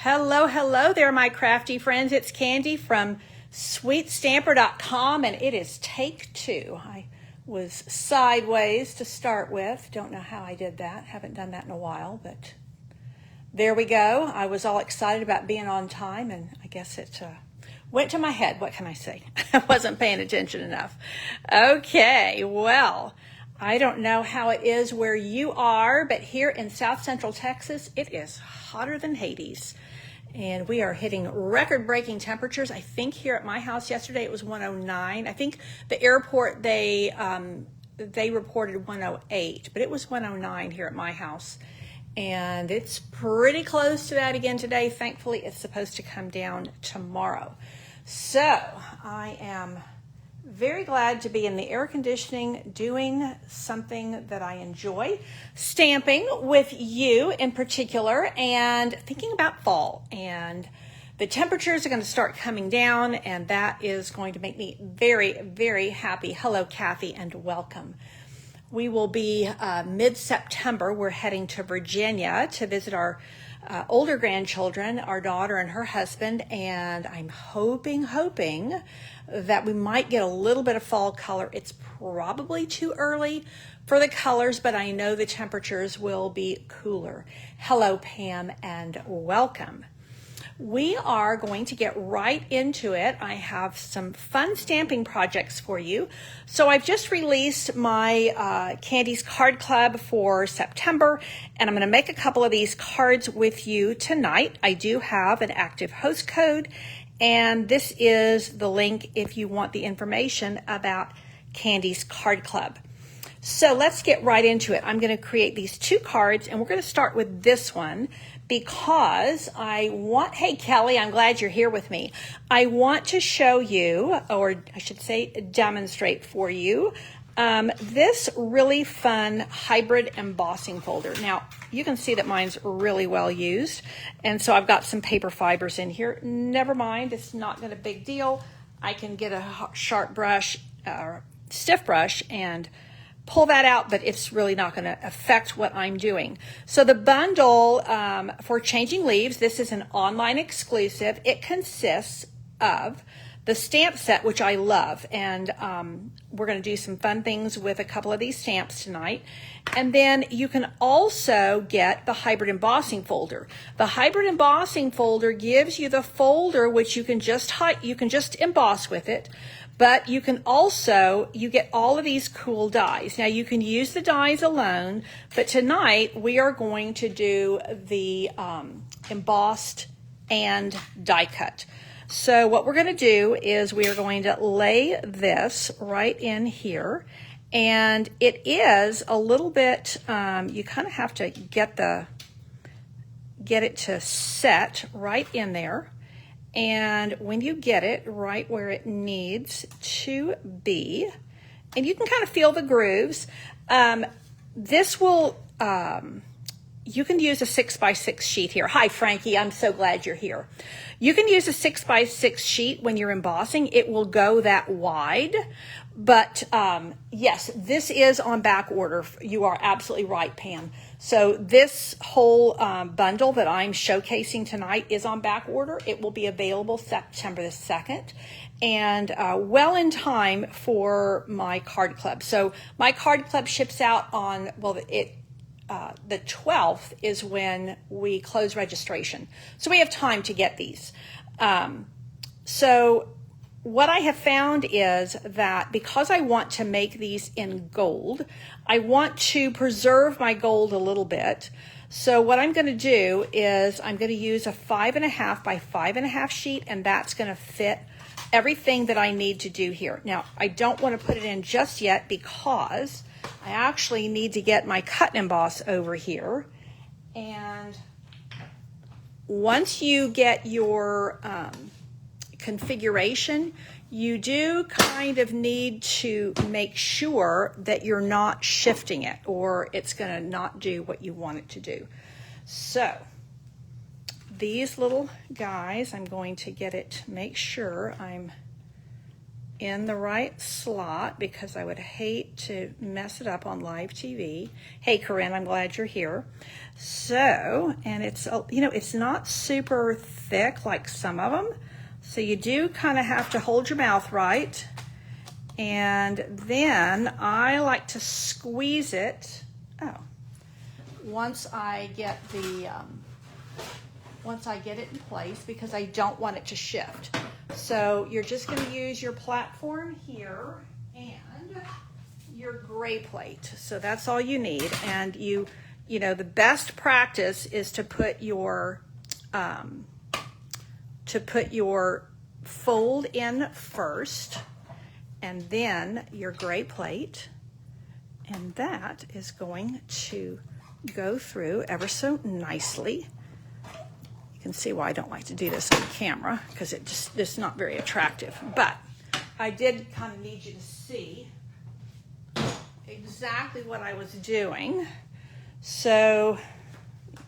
Hello, hello there, my crafty friends. It's Candy from sweetstamper.com, and it is take two. I was sideways to start with. Don't know how I did that. Haven't done that in a while, but there we go. I was all excited about being on time, and I guess it went to my head. What can I say? I wasn't paying attention enough. Okay, well, I don't know how it is where you are, but here in South Central Texas, it is hotter than Hades. And we are hitting record-breaking temperatures. I think here at my house yesterday it was 109. I think the airport they reported 108, but it was 109 here at my house. And it's pretty close to that again today. Thankfully, it's supposed to come down tomorrow. So I am very glad to be in the air conditioning doing something that I enjoy, stamping with you in particular, and thinking about fall. And the temperatures are going to start coming down, and that is going to make me very, very happy. Hello, Kathy, and welcome. We will be mid-September. We're heading to Virginia to visit our older grandchildren, our daughter and her husband, and I'm hoping that we might get a little bit of fall color. It's probably too early for the colors, but I know the temperatures will be cooler. Hello, Pam, and welcome. We are going to get right into it. I have some fun stamping projects for you. So I've just released my Candy's Card Club for September, and I'm going to make a couple of these cards with you tonight. I do have an active host code, and this is the link if you want the information about Candy's Card Club. So let's get right into it. I'm going to create these two cards, and we're going to start with this one because hey Kelly, I'm glad you're here with me. I want to show you, or I should say demonstrate for you, this really fun hybrid embossing folder. Now, you can see that mine's really well used, and so I've got some paper fibers in here. Never mind, it's not a big deal. I can get a sharp brush, stiff brush, and pull that out, but it's really not going to affect what I'm doing. So the bundle for Changing Leaves, this is an online exclusive. It consists of the stamp set, which I love, and we're going to do some fun things with a couple of these stamps tonight. And then you can also get the hybrid embossing folder. The hybrid embossing folder gives you the folder which you can just emboss with it. But you can also, you get all of these cool dies. Now you can use the dies alone, but tonight we are going to do the embossed and die cut. So what we're going to do is we are going to lay this right in here. And it is a little bit, you kind of have to get it to set right in there. And when you get it right where it needs to be, and you can kind of feel the grooves, this will, you can use a 6x6 sheet here. Hi, Frankie, I'm so glad you're here. You can use a 6x6 sheet when you're embossing. It will go that wide, but yes, this is on back order. You are absolutely right, Pam. So this whole bundle that I'm showcasing tonight is on back order. It will be available September the 2nd and well in time for my card club. So my card club ships out on, well, the 12th is when we close registration. So we have time to get these. So what I have found is that because I want to make these in gold, I want to preserve my gold a little bit. So what I'm going to do is I'm going to use a 5.5 by 5.5 sheet, and that's going to fit everything that I need to do here. Now, I don't want to put it in just yet because I actually need to get my cut and emboss over here. And once you get your configuration, you do kind of need to make sure that you're not shifting it or it's going to not do what you want it to do. So these little guys, I'm going to get it, make sure I'm in the right slot because I would hate to mess it up on live TV. Hey, Corinne, I'm glad you're here. So, and it's, you know, it's not super thick like some of them. So you do kind of have to hold your mouth right. And then I like to squeeze it. Oh, once I get it in place because I don't want it to shift. So you're just going to use your platform here and your gray plate. So that's all you need. And you know, the best practice is to put your fold in first, and then your gray plate, and that is going to go through ever so nicely. You can see why I don't like to do this on camera because it's not very attractive. But I did kind of need you to see exactly what I was doing. So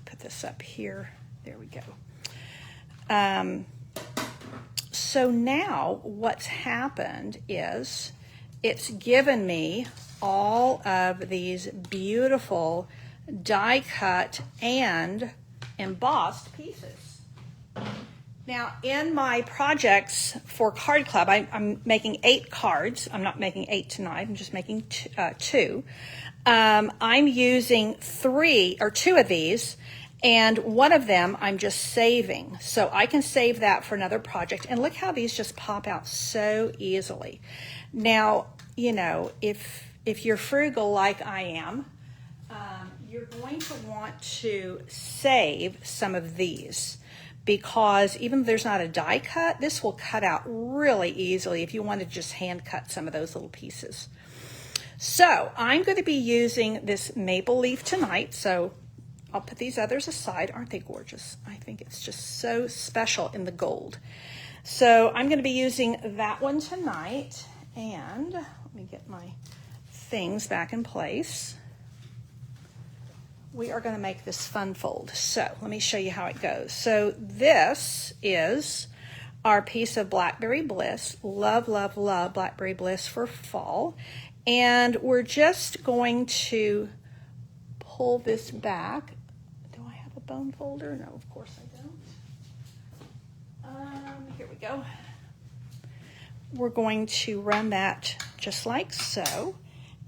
put this up here. There we go. So now what's happened is it's given me all of these beautiful die cut and embossed pieces. Now in my projects for Card Club, I'm making 8 cards. I'm not making 8 tonight, I'm just making 2. I'm using 2 of these, and one of them I'm just saving. So I can save that for another project. And look how these just pop out so easily. Now, you know, if you're frugal like I am, you're going to want to save some of these because even though there's not a die cut, this will cut out really easily if you want to just hand cut some of those little pieces. So I'm going to be using this maple leaf tonight. So I'll put these others aside. Aren't they gorgeous? I think it's just so special in the gold. So I'm going to be using that one tonight. And let me get my things back in place. We are going to make this fun fold. So let me show you how it goes. So this is our piece of Blackberry Bliss. Love, love, love Blackberry Bliss for fall. And we're just going to pull this back. Do I have a bone folder? No, of course I don't. Here we go. We're going to run that just like so.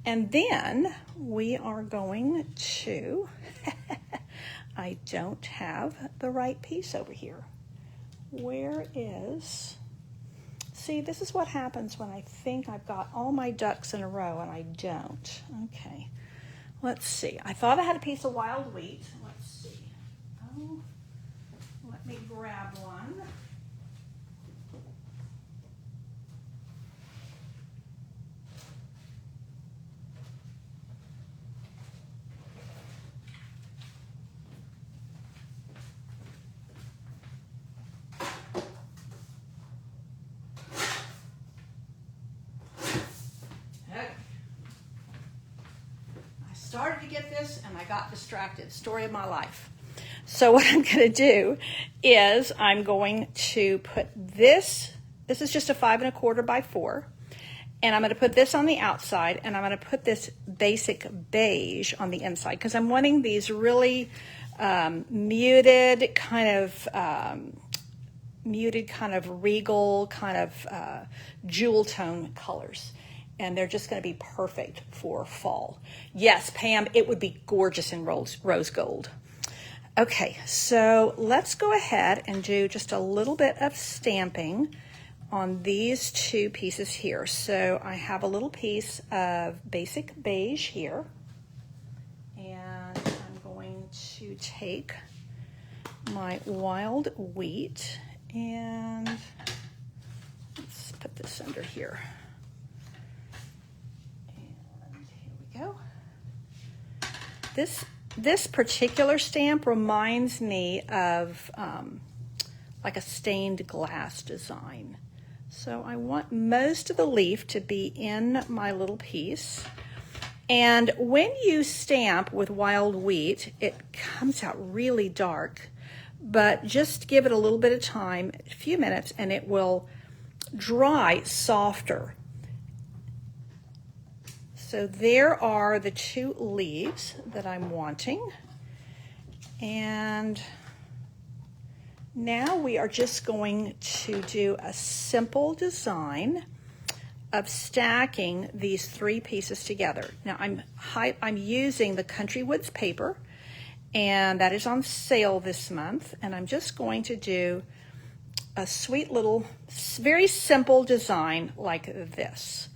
And then we are going to, I don't have the right piece over here. Where is, see, this is what happens when I think I've got all my ducks in a row and I don't. Okay, let's see. I thought I had a piece of wild wheat. Let's see. Oh, let me grab one. Started to get this and I got distracted. Story of my life. So what I'm going to do is I'm going to put this is just a 5 1/4 by 4, and I'm going to put this on the outside, and I'm going to put this basic beige on the inside because I'm wanting these really muted kind of regal kind of jewel tone colors. And they're just going to be perfect for fall. Yes, Pam, it would be gorgeous in rose gold. Okay, so let's go ahead and do just a little bit of stamping on these 2 pieces here. So I have a little piece of basic beige here. And I'm going to take my wild wheat and let's put this under here. Go. This particular stamp reminds me of like a stained glass design. So I want most of the leaf to be in my little piece. And when you stamp with wild wheat, it comes out really dark, but just give it a little bit of time, a few minutes, and it will dry softer So there are the 2 leaves that I'm wanting. And now we are just going to do a simple design of stacking these 3 pieces together. Now I'm using the Country Woods paper, and that is on sale this month, and I'm just going to do a sweet little, very simple design like this.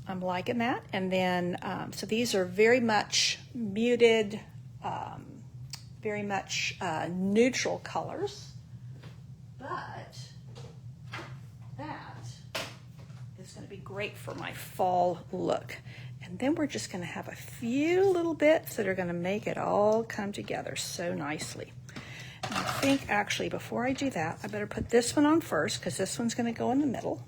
I'm liking that. And then, so these are very much muted, very much neutral colors, but that is going to be great for my fall look. And then we're just going to have a few little bits that are going to make it all come together so nicely. And I think actually before I do that, I better put this one on first because this one's going to go in the middle.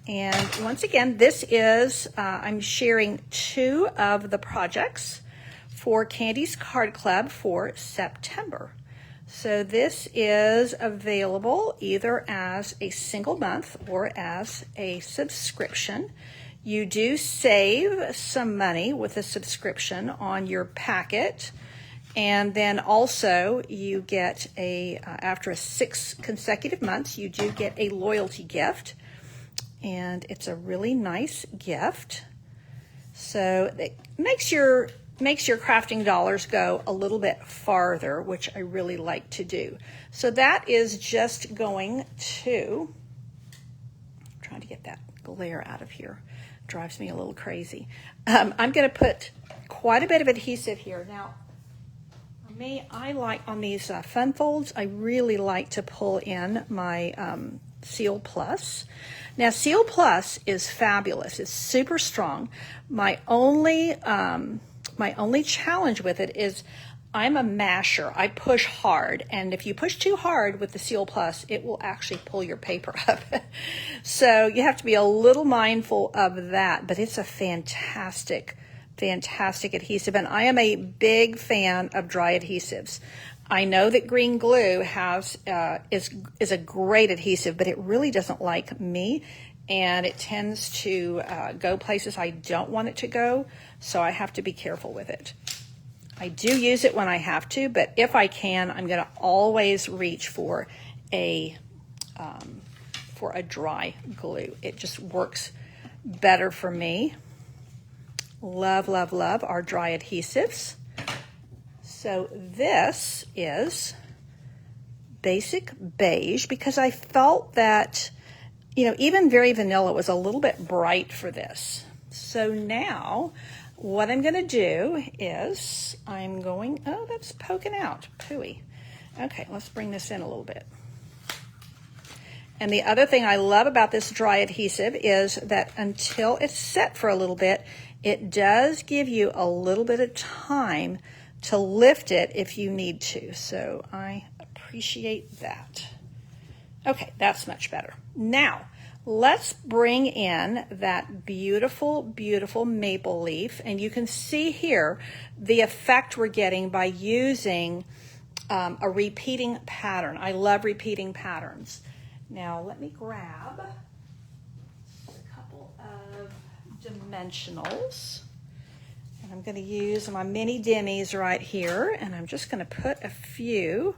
And once again, this is, I'm sharing 2 of the projects for Candy's Card Club for September. So this is available either as a single month or as a subscription. You do save some money with a subscription on your packet. And then also you get after 6 consecutive months, you do get a loyalty gift. And it's a really nice gift. So it makes your crafting dollars go a little bit farther, which I really like to do. So that is just going to, I'm trying to get that glare out of here. Drives me a little crazy. I'm going to put quite a bit of adhesive here. Now, for me, I like on these fun folds, I really like to pull in my Seal Plus. Now, Seal Plus is fabulous. It's super strong. My only challenge with it is I'm a masher. I push hard, and if you push too hard with the Seal Plus, it will actually pull your paper up. So you have to be a little mindful of that, but it's a fantastic adhesive, and I am a big fan of dry adhesives. I know that green glue is a great adhesive, but it really doesn't like me, and it tends to go places I don't want it to go, so I have to be careful with it. I do use it when I have to, but if I can, I'm going to always reach for a dry glue. It just works better for me. Love, love, love our dry adhesives. So this is basic beige because I felt that, even very vanilla was a little bit bright for this. So now what I'm going to do is oh, that's poking out, pooey. Okay, let's bring this in a little bit. And the other thing I love about this dry adhesive is that until it's set for a little bit, it does give you a little bit of time to lift it if you need to. So I appreciate that. Okay, that's much better. Now, let's bring in that beautiful, beautiful maple leaf. And you can see here the effect we're getting by using a repeating pattern. I love repeating patterns. Now, let me grab a couple of dimensionals. And I'm going to use my mini demis right here. And I'm just going to put a few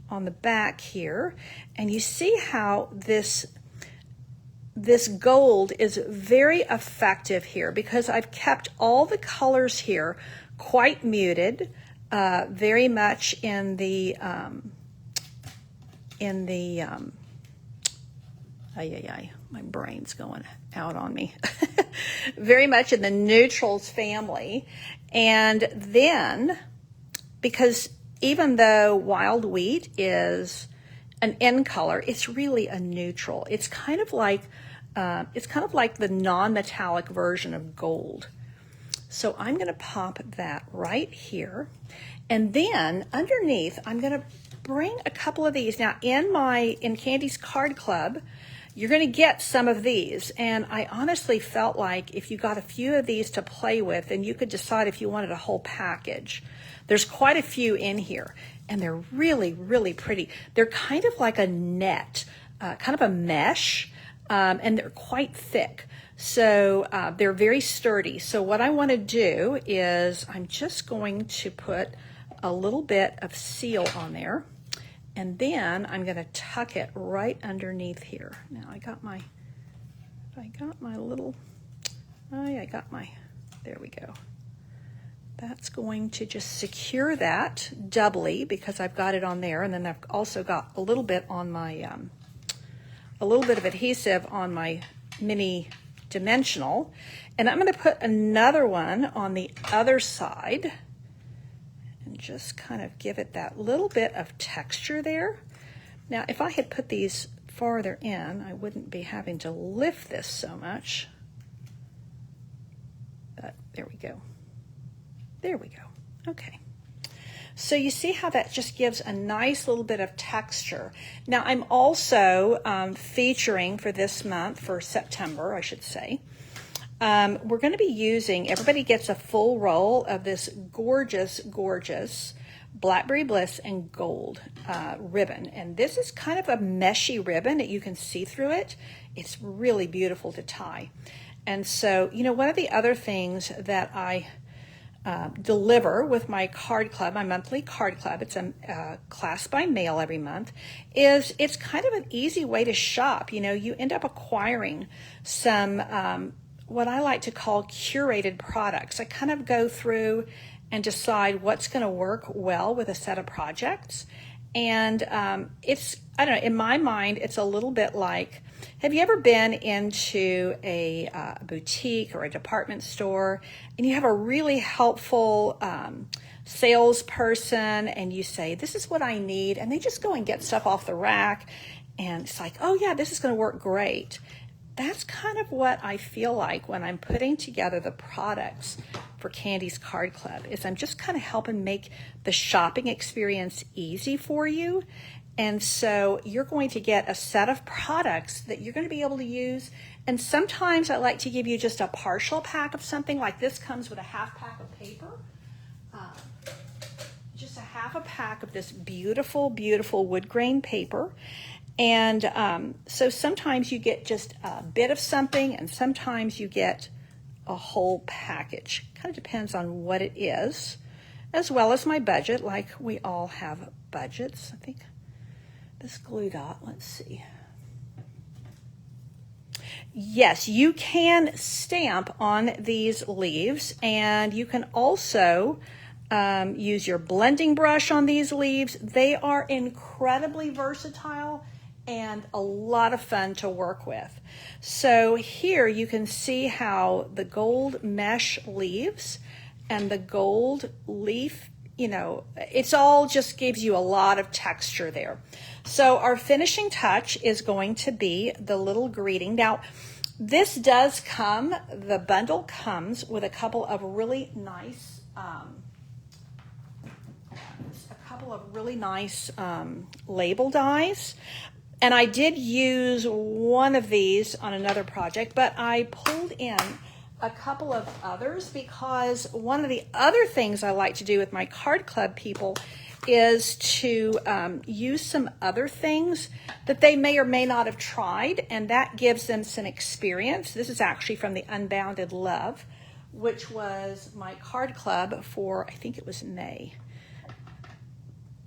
on the back here. And you see how this gold is very effective here because I've kept all the colors here quite muted, very much in the my brain's going out on me. Very much in the neutrals family. And then, because even though wild wheat is an in color, it's really a neutral. It's kind of like the non-metallic version of gold. So I'm going to pop that right here. And then underneath, I'm going to bring a couple of these. Now in Candy's Card Club, you're going to get some of these. And I honestly felt like if you got a few of these to play with, then you could decide if you wanted a whole package. There's quite a few in here, and they're really, really pretty. They're kind of like a net, kind of a mesh, and they're quite thick. So they're very sturdy. So what I want to do is I'm just going to put a little bit of seal on there, and then I'm going to tuck it right underneath here. Now I got my little, there we go. That's going to just secure that doubly because I've got it on there, and then I've also got a little bit on my, a little bit of adhesive on my mini dimensional, and I'm going to put another one on the other side and just kind of give it that little bit of texture there. Now, if I had put these farther in, I wouldn't be having to lift this so much. But there we go. There we go. Okay. So you see how that just gives a nice little bit of texture. Now I'm also featuring for this month, for September I should say, we're going to be using, everybody gets a full roll of this gorgeous, gorgeous Blackberry Bliss and Gold ribbon. And this is kind of a meshy ribbon that you can see through it. It's really beautiful to tie. And so, you know, one of the other things that I deliver with my card club, my monthly card club, it's a class by mail every month, is it's kind of an easy way to shop. You know, you end up acquiring some what I like to call curated products. I kind of go through and decide what's going to work well with a set of projects. And it's, I don't know, in my mind, it's a little bit like, have you ever been into a boutique or a department store and you have a really helpful salesperson and you say, this is what I need, and they just go and get stuff off the rack and it's like, oh yeah, this is going to work great. That's kind of what I feel like when I'm putting together the products for Candy's Card Club, is I'm just kind of helping make the shopping experience easy for you. And so you're going to get a set of products that you're going to be able to use. And sometimes I like to give you just a partial pack of something, like this comes with a half pack of paper. Just a half a pack of this beautiful, beautiful wood grain paper. And so sometimes you get just a bit of something, and sometimes you get a whole package. Kind of depends on what it is, as well as my budget. Like we all have budgets. I think this glue dot, let's see. Yes, you can stamp on these leaves, and you can also use your blending brush on these leaves. They are incredibly versatile and a lot of fun to work with. So here you can see how the gold mesh leaves and the gold leaf, you know, it's all just gives you a lot of texture there. So our finishing touch is going to be the little greeting. Now, this does come, the bundle comes with a couple of really nice label dies. And I did use one of these on another project, but I pulled in a couple of others because one of the other things I like to do with my card club people is to use some other things that they may or may not have tried, and that gives them some experience. This is actually from the Unbounded Love, which was my card club for, I think it was May.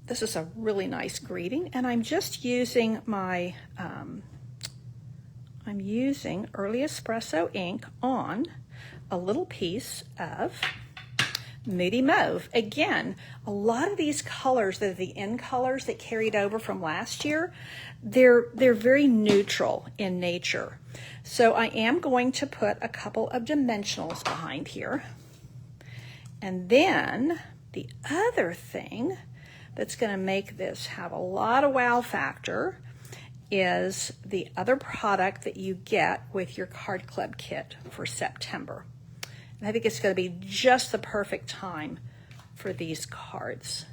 This is a really nice greeting, and I'm just using my, I'm using Early Espresso ink on a little piece of Moody Mauve. Again, a lot of these colors that are the in colors that carried over from last year, they're very neutral in nature. So I am going to put a couple of dimensionals behind here. And then the other thing that's going to make this have a lot of wow factor is the other product that you get with your card club kit for September. And I think it's going to be just the perfect time for these cards.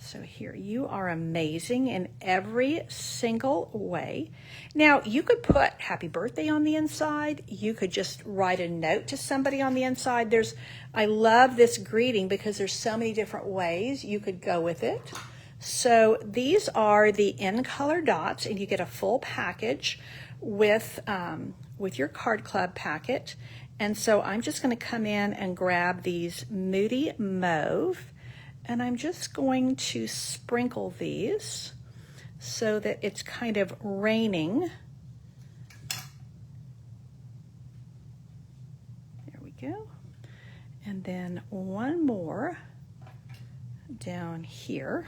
So here, you are amazing in every single way. Now, you could put happy birthday on the inside. You could just write a note to somebody on the inside. I love this greeting because there's so many different ways you could go with it. So these are the in color dots, and you get a full package with with your card club packet. And so I'm just going to come in and grab these Moody Mauve, and I'm just going to sprinkle these so that it's kind of raining. There we go. And then one more down here.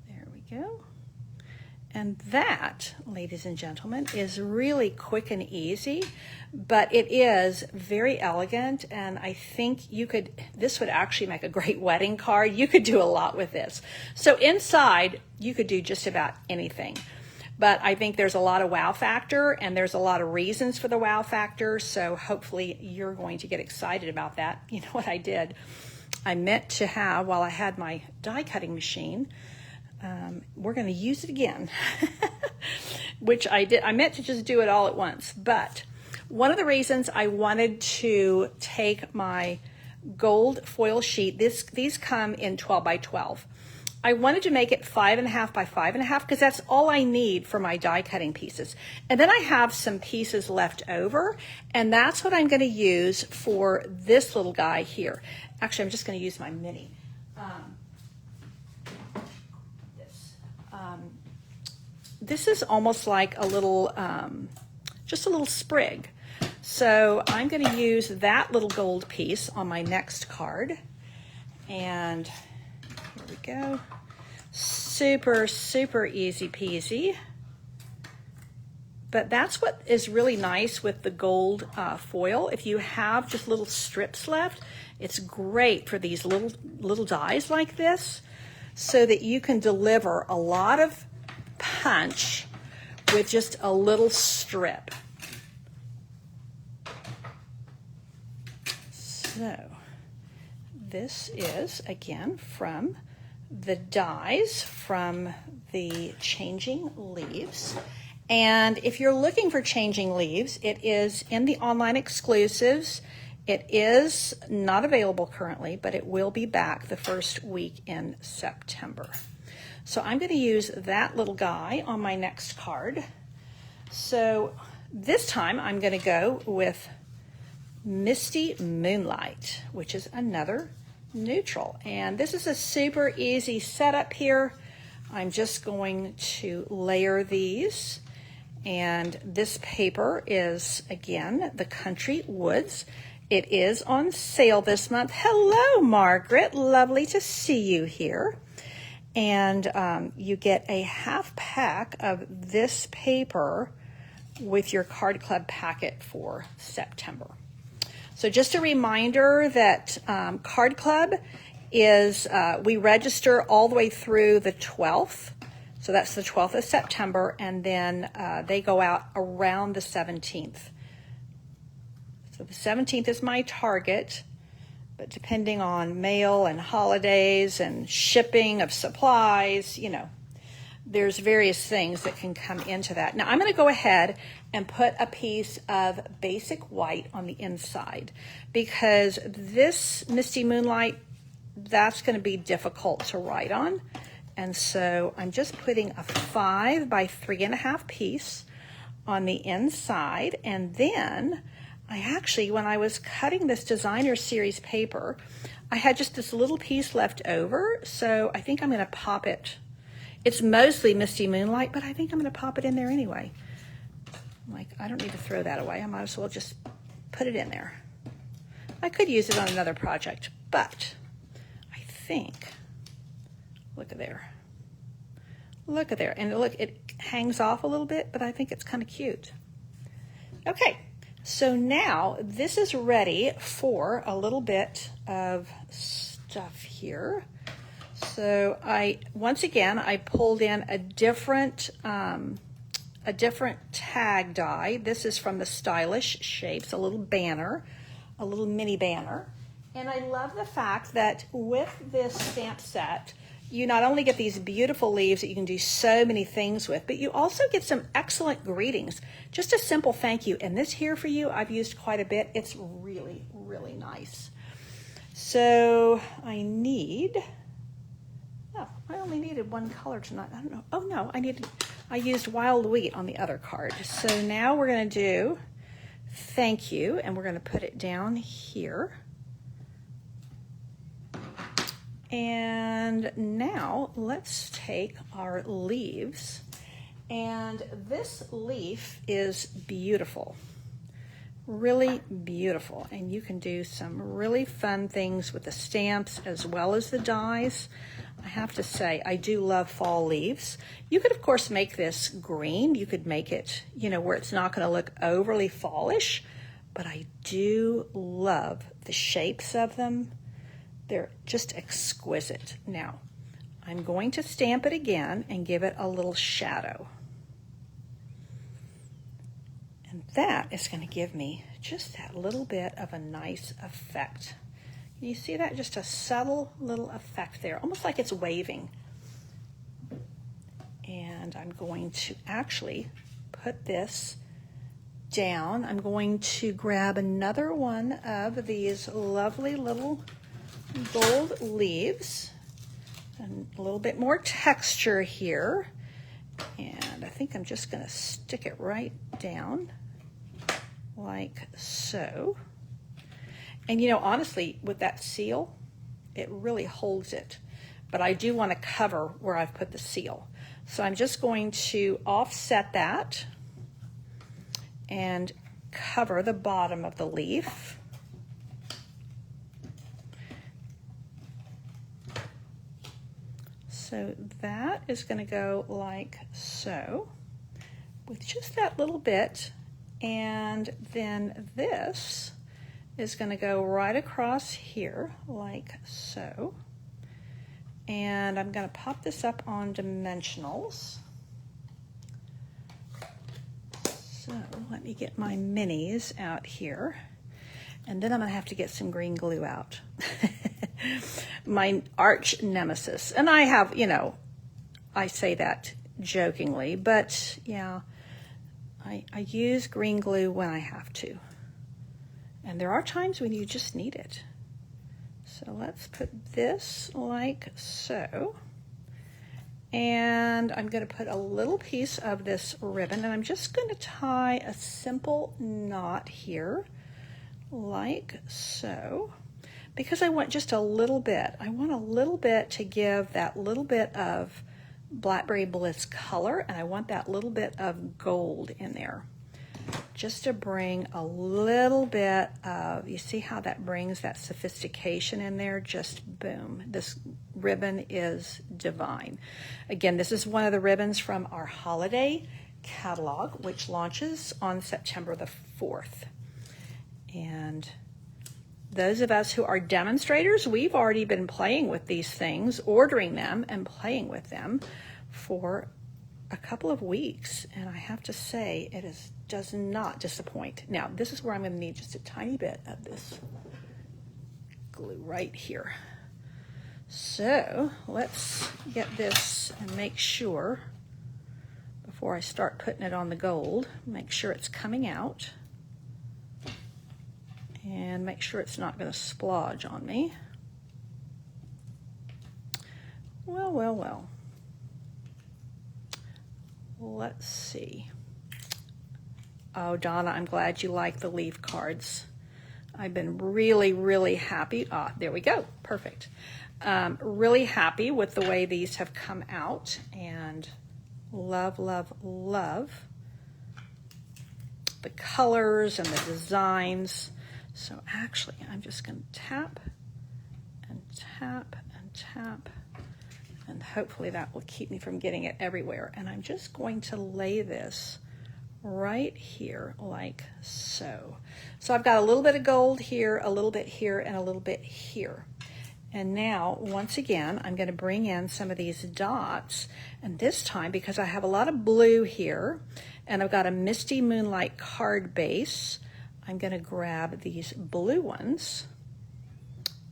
There we go. And that, ladies and gentlemen, is really quick and easy, but it is very elegant, and I think this would actually make a great wedding card. You could do a lot with this. So inside, you could do just about anything, but I think there's a lot of wow factor, and there's a lot of reasons for the wow factor, so hopefully you're going to get excited about that. You know what I did? I meant to have, while I had my die cutting machine, we're going to use it again, which I did. I meant to just do it all at once, but one of the reasons I wanted to take my gold foil sheet, these come in 12 by 12. I wanted to make it 5.5 by 5.5 because that's all I need for my die cutting pieces. And then I have some pieces left over, and that's what I'm going to use for this little guy here. Actually, I'm just going to use my mini. This is almost like a little, just a little sprig. So I'm going to use that little gold piece on my next card. And here we go. Super, super easy peasy. But that's what is really nice with the gold foil. If you have just little strips left, it's great for these little dies like this, so that you can deliver a lot of punch with just a little strip. So this is, again, from the dies from the Changing Leaves. And if you're looking for Changing Leaves, it is in the online exclusives. It is not available currently, but it will be back the first week in September. So I'm going to use that little guy on my next card. So this time I'm going to go with Misty Moonlight, which is another neutral. And this is a super easy setup here. I'm just going to layer these. And this paper is, again, the Country Woods. It is on sale this month. Hello, Margaret. Lovely to see you here. And you get a half pack of this paper with your card club packet for September. So just a reminder that card club is, we register all the way through the 12th. So that's the 12th of September, and then they go out around the 17th. So the 17th is my target, but depending on mail and holidays and shipping of supplies, you know, there's various things that can come into that. Now I'm going to go ahead and put a piece of basic white on the inside, because this Misty Moonlight, that's going to be difficult to write on. And so I'm just putting a 5 by 3.5 piece on the inside. And then I actually, when I was cutting this designer series paper, I had just this little piece left over. So I think I'm going to pop it. It's mostly Misty Moonlight, but I think I'm going to pop it in there anyway. Like, I don't need to throw that away. I might as well just put it in there. I could use it on another project, but I think, look at there. Look at there. And look, it hangs off a little bit, but I think it's kind of cute. Okay, so now this is ready for a little bit of stuff here. So once again, I pulled in a different tag die. This is from the Stylish Shapes, a little banner, a little mini banner. And I love the fact that with this stamp set, you not only get these beautiful leaves that you can do so many things with, but you also get some excellent greetings. Just a simple thank you. And this here for you, I've used quite a bit. It's really, really nice. So I only needed one color tonight. I don't know. Oh no, I I used wild wheat on the other card. So now we're going to do thank you, and we're going to put it down here. And now let's take our leaves, and this leaf is beautiful, really beautiful, and you can do some really fun things with the stamps as well as the dies. I have to say, I do love fall leaves. You could, of course, make this green. You could make it, you know, where it's not going to look overly fallish, but I do love the shapes of them. They're just exquisite. Now, I'm going to stamp it again and give it a little shadow. And that is going to give me just that little bit of a nice effect. You see that? Just a subtle little effect there, almost like it's waving. And I'm going to actually put this down. I'm going to grab another one of these lovely little gold leaves, and a little bit more texture here. And I think I'm just going to stick it right down like so. And you know, honestly, with that seal, it really holds it. But I do want to cover where I've put the seal. So I'm just going to offset that and cover the bottom of the leaf. So that is going to go like so, with just that little bit. And then this is going to go right across here like so. And I'm going to pop this up on dimensionals. So let me get my minis out here. And then I'm going to have to get some green glue out. My arch nemesis. And I have, you know, I say that jokingly, but yeah, I use green glue when I have to. And there are times when you just need it. So let's put this like so. And I'm going to put a little piece of this ribbon, and I'm just going to tie a simple knot here like so, because I want just a little bit. I want a little bit to give that little bit of Blackberry Bliss color, and I want that little bit of gold in there, just to bring a little bit of, you see how that brings that sophistication in there? Just boom. This ribbon is divine. Again, this is one of the ribbons from our holiday catalog, which launches on September the 4th. And those of us who are demonstrators, we've already been playing with these things, ordering them and playing with them for a couple of weeks. And I have to say, it does not disappoint. Now, this is where I'm going to need just a tiny bit of this glue right here. So let's get this and make sure, before I start putting it on the gold, make sure it's coming out. And make sure it's not going to splodge on me. Well, well, well. Let's see. Oh, Donna, I'm glad you like the leaf cards. I've been really, really happy. Ah, there we go. Perfect. Really happy with the way these have come out, and love, love, love the colors and the designs. So actually, I'm just going to tap and tap and tap, and hopefully that will keep me from getting it everywhere. And I'm just going to lay this right here like so. So I've got a little bit of gold here, a little bit here, and a little bit here. And now, once again, I'm going to bring in some of these dots, and this time, because I have a lot of blue here, and I've got a Misty Moonlight card base, I'm going to grab these blue ones,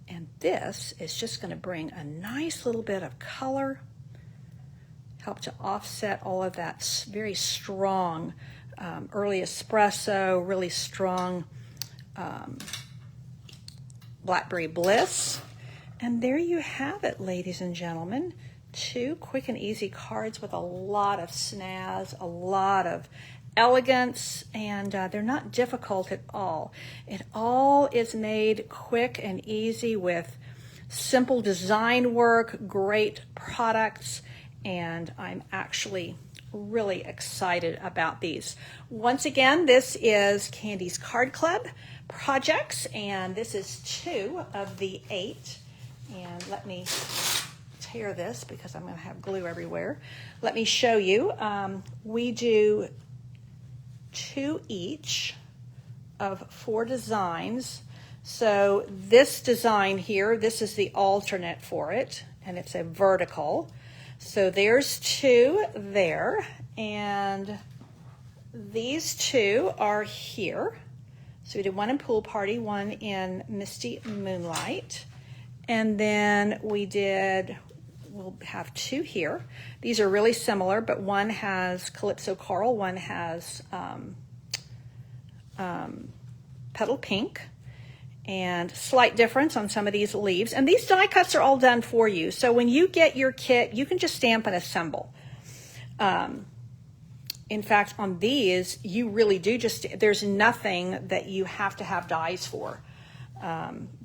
and this is just going to bring a nice little bit of color, help to offset all of that very strong early espresso, really strong Blackberry Bliss. And there you have it, ladies and gentlemen. 2 quick and easy cards with a lot of snazz, a lot of elegance, and they're not difficult at all. It all is made quick and easy with simple design work, great products, and I'm actually really excited about these. Once again, this is Candy's Card Club projects, and this is 2 of the 8. And let me tear this because I'm going to have glue everywhere. Let me show you. We do 2 each of 4 designs. So this design here, this is the alternate for it, and it's a vertical. So there's 2 there, and these 2 are here. So we did 1 in Pool Party, 1 in Misty Moonlight, and then we'll have 2 here. These are really similar, but one has Calypso Coral, one has Petal Pink, and slight difference on some of these leaves. And these die cuts are all done for you. So when you get your kit, you can just stamp and assemble. In fact, on these, you really do there's nothing that you have to have dies for,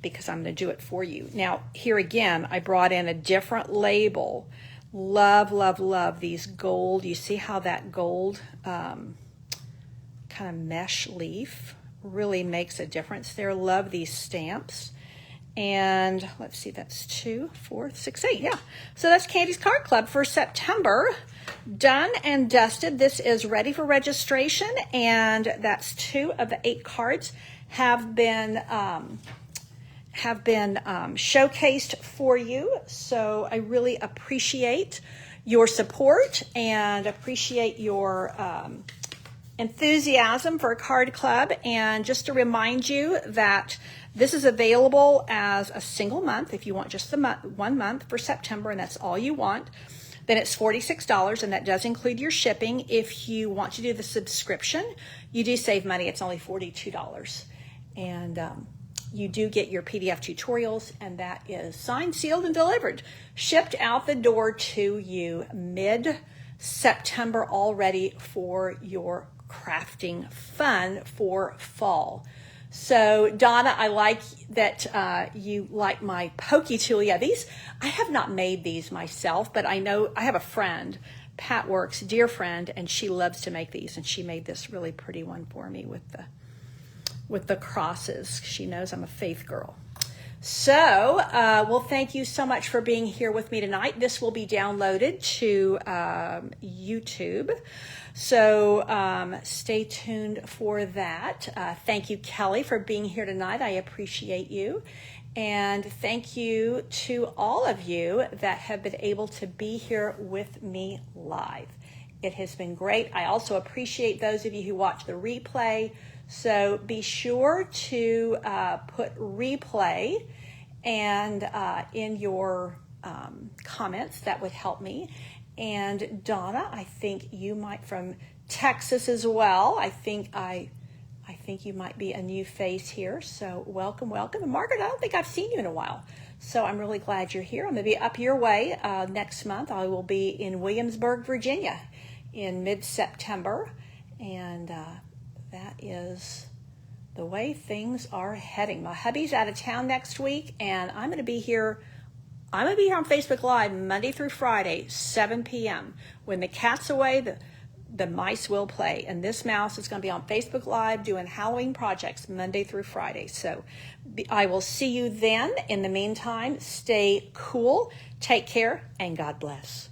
because I'm going to do it for you. Now, here again, I brought in a different label. Love, love, love these gold. You see how that gold kind of mesh leaf really makes a difference there. Love these stamps. And let's see, that's 2, 4, 6, 8. Yeah. So that's Candy's Card Club for September. Done and dusted. This is ready for registration, and that's 2 of the 8 cards have been showcased for you. So I really appreciate your support and appreciate your enthusiasm for a card club. And just to remind you that this is available as a single month. If you want just the 1 month for September, and that's all you want, then it's $46, and that does include your shipping. If you want to do the subscription, you do save money. It's only $42. And you do get your PDF tutorials, and that is signed, sealed, and delivered. Shipped out the door to you mid-September, all ready for your crafting fun for fall. So Donna, I like that you like my pokey tool. Yeah, these, I have not made these myself, but I know I have a friend, Pat Works, dear friend, and she loves to make these, and she made this really pretty one for me with the crosses. She knows I'm a faith girl. So, well, thank you so much for being here with me tonight. This will be downloaded to YouTube. So stay tuned for that. Thank you, Kelly, for being here tonight. I appreciate you. And thank you to all of you that have been able to be here with me live. It has been great. I also appreciate those of you who watch the replay. So be sure to put replay and in your comments. That would help me. And Donna, I think you might, from Texas as well. I think you might be a new face here. So welcome, welcome. And Margaret, I don't think I've seen you in a while. So I'm really glad you're here. I'm going to be up your way next month. I will be in Williamsburg, Virginia in mid-September. And that is the way things are heading. My hubby's out of town next week, and I'm going to be here on Facebook Live Monday through Friday, 7 p.m. When the cat's away, the mice will play. And this mouse is going to be on Facebook Live doing Halloween projects Monday through Friday. So I will see you then. In the meantime, stay cool, take care, and God bless.